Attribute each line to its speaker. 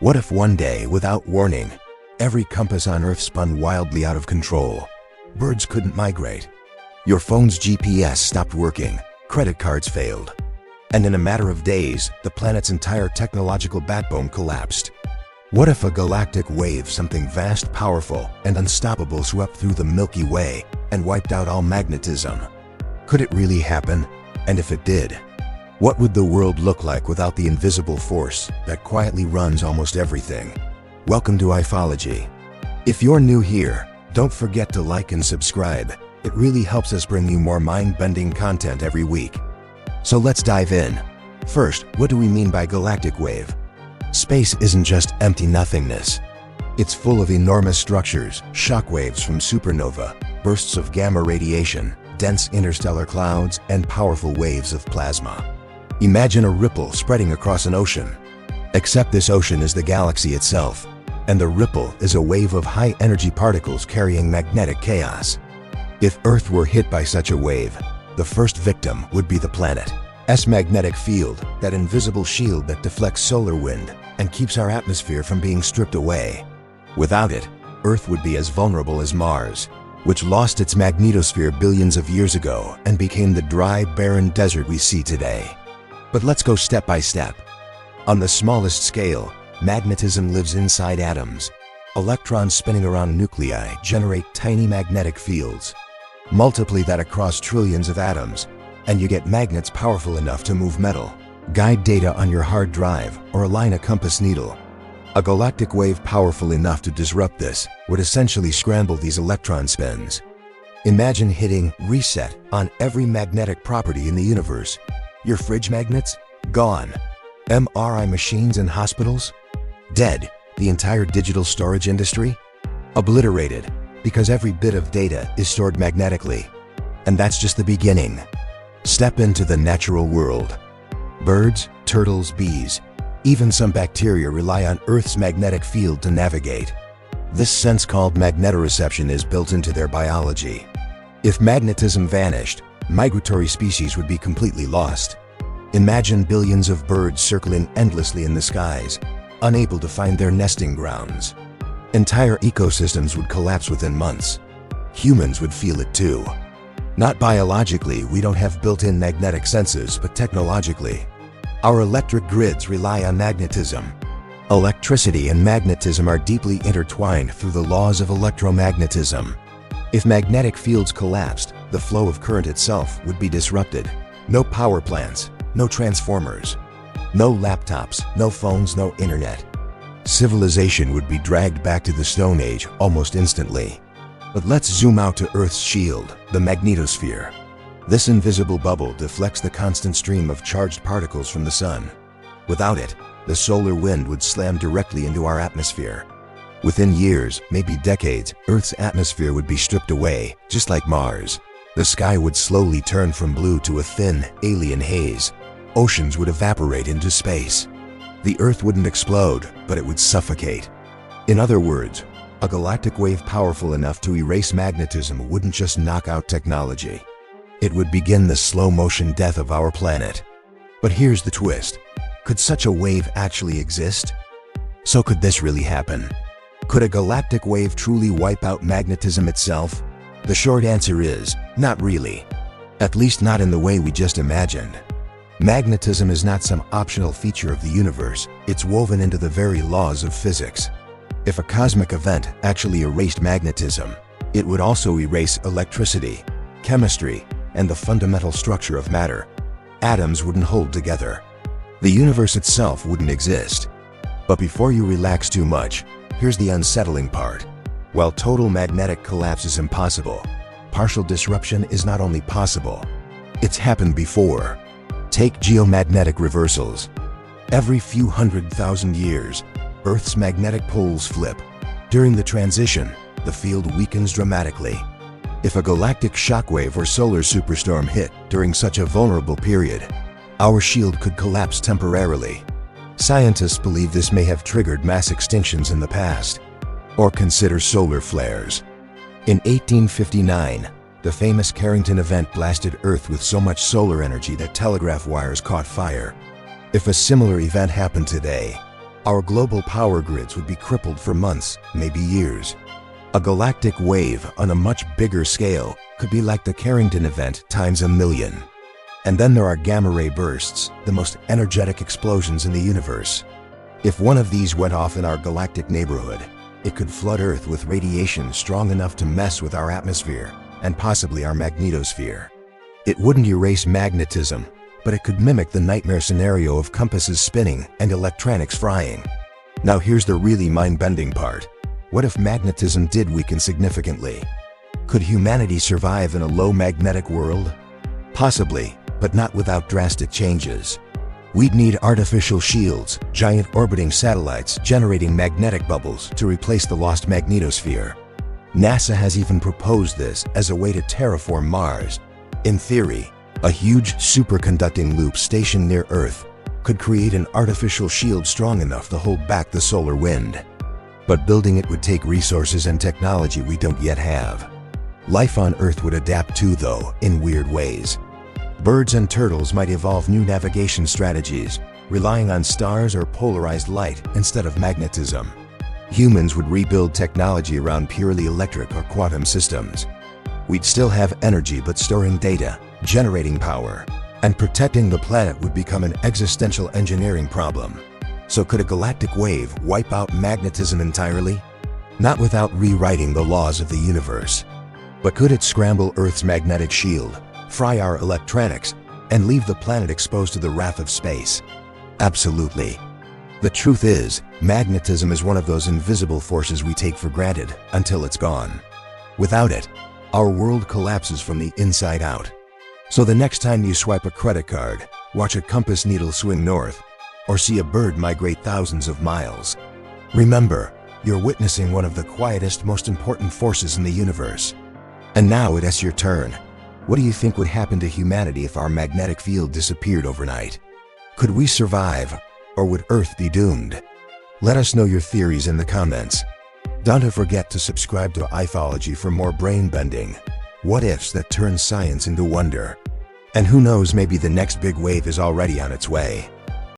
Speaker 1: What if one day, without warning, every compass on Earth spun wildly out of control? Birds couldn't migrate. Your phone's GPS stopped working, credit cards failed. And in a matter of days, the planet's entire technological backbone collapsed. What if a galactic wave, something vast, powerful, and unstoppable, swept through the Milky Way and wiped out all magnetism? Could it really happen? And if it did, what would the world look like without the invisible force that quietly runs almost everything? Welcome to Ufology. If you're new here, don't forget to like and subscribe. It really helps us bring you more mind-bending content every week. So let's dive in. First, what do we mean by galactic wave? Space isn't just empty nothingness. It's full of enormous structures, shockwaves from supernova, bursts of gamma radiation, dense interstellar clouds, and powerful waves of plasma. Imagine a ripple spreading across an ocean. Except this ocean is the galaxy itself, and the ripple is a wave of high-energy particles carrying magnetic chaos. If Earth were hit by such a wave, the first victim would be the planet's magnetic field, that invisible shield that deflects solar wind and keeps our atmosphere from being stripped away. Without it, Earth would be as vulnerable as Mars, which lost its magnetosphere billions of years ago and became the dry, barren desert we see today. But let's go step by step. On the smallest scale, magnetism lives inside atoms. Electrons spinning around nuclei generate tiny magnetic fields. Multiply that across trillions of atoms, and you get magnets powerful enough to move metal, guide data on your hard drive, or align a compass needle. A galactic wave powerful enough to disrupt this would essentially scramble these electron spins. Imagine hitting reset on every magnetic property in the universe. Your fridge magnets? Gone. MRI machines in hospitals? Dead. The entire digital storage industry? Obliterated, because every bit of data is stored magnetically. And that's just the beginning. Step into the natural world. Birds, turtles, bees, even some bacteria rely on Earth's magnetic field to navigate. This sense called magnetoreception is built into their biology. If magnetism vanished, migratory species would be completely lost. Imagine billions of birds circling endlessly in the skies, unable to find their nesting grounds. Entire ecosystems would collapse within months. Humans would feel it too. Not biologically, we don't have built-in magnetic senses, but technologically. Our electric grids rely on magnetism. Electricity and magnetism are deeply intertwined through the laws of electromagnetism. If magnetic fields collapsed, the flow of current itself would be disrupted. No power plants, no transformers, no laptops, no phones, no internet. Civilization would be dragged back to the Stone Age almost instantly. But let's zoom out to Earth's shield, the magnetosphere. This invisible bubble deflects the constant stream of charged particles from the sun. Without it, the solar wind would slam directly into our atmosphere. Within years, maybe decades, Earth's atmosphere would be stripped away, just like Mars. The sky would slowly turn from blue to a thin, alien haze. Oceans would evaporate into space. The Earth wouldn't explode, but it would suffocate. In other words, a galactic wave powerful enough to erase magnetism wouldn't just knock out technology. It would begin the slow-motion death of our planet. But here's the twist. Could such a wave actually exist? So could this really happen? Could a galactic wave truly wipe out magnetism itself? The short answer is, not really. At least not in the way we just imagined. Magnetism is not some optional feature of the universe, it's woven into the very laws of physics. If a cosmic event actually erased magnetism, it would also erase electricity, chemistry, and the fundamental structure of matter. Atoms wouldn't hold together. The universe itself wouldn't exist. But before you relax too much, here's the unsettling part. While total magnetic collapse is impossible, partial disruption is not only possible, it's happened before. Take geomagnetic reversals. Every few 100,000 years, Earth's magnetic poles flip. During the transition, the field weakens dramatically. If a galactic shockwave or solar superstorm hit during such a vulnerable period, our shield could collapse temporarily. Scientists believe this may have triggered mass extinctions in the past. Or consider solar flares. In 1859, the famous Carrington event blasted Earth with so much solar energy that telegraph wires caught fire. If a similar event happened today, Our global power grids would be crippled for months, maybe years. A galactic wave on a much bigger scale could be like the Carrington event times 1,000,000. And then there are gamma-ray bursts, the most energetic explosions in the universe. If one of these went off in our galactic neighborhood, it could flood Earth with radiation strong enough to mess with our atmosphere and possibly our magnetosphere. It wouldn't erase magnetism, but it could mimic the nightmare scenario of compasses spinning and electronics frying. Now here's the really mind-bending part. What if magnetism did weaken significantly? Could humanity survive in a low magnetic world? Possibly, but not without drastic changes. We'd need artificial shields, giant orbiting satellites generating magnetic bubbles to replace the lost magnetosphere. NASA has even proposed this as a way to terraform Mars. In theory, a huge superconducting loop stationed near Earth could create an artificial shield strong enough to hold back the solar wind. But building it would take resources and technology we don't yet have. Life on Earth would adapt too, though, in weird ways. Birds and turtles might evolve new navigation strategies, relying on stars or polarized light instead of magnetism. Humans would rebuild technology around purely electric or quantum systems. We'd still have energy, but storing data, generating power, and protecting the planet would become an existential engineering problem. So could a galactic wave wipe out magnetism entirely? Not without rewriting the laws of the universe. But could it scramble Earth's magnetic shield, fry our electronics, and leave the planet exposed to the wrath of space? Absolutely. The truth is, magnetism is one of those invisible forces we take for granted until it's gone. Without it, our world collapses from the inside out. So the next time you swipe a credit card, watch a compass needle swing north, or see a bird migrate thousands of miles, remember, you're witnessing one of the quietest, most important forces in the universe. And now it's your turn. What do you think would happen to humanity if our magnetic field disappeared overnight? Could we survive, or would Earth be doomed? Let us know your theories in the comments. Don't forget to subscribe to iPhology for more brain-bending what-ifs that turn science into wonder. And who knows, maybe the next big wave is already on its way.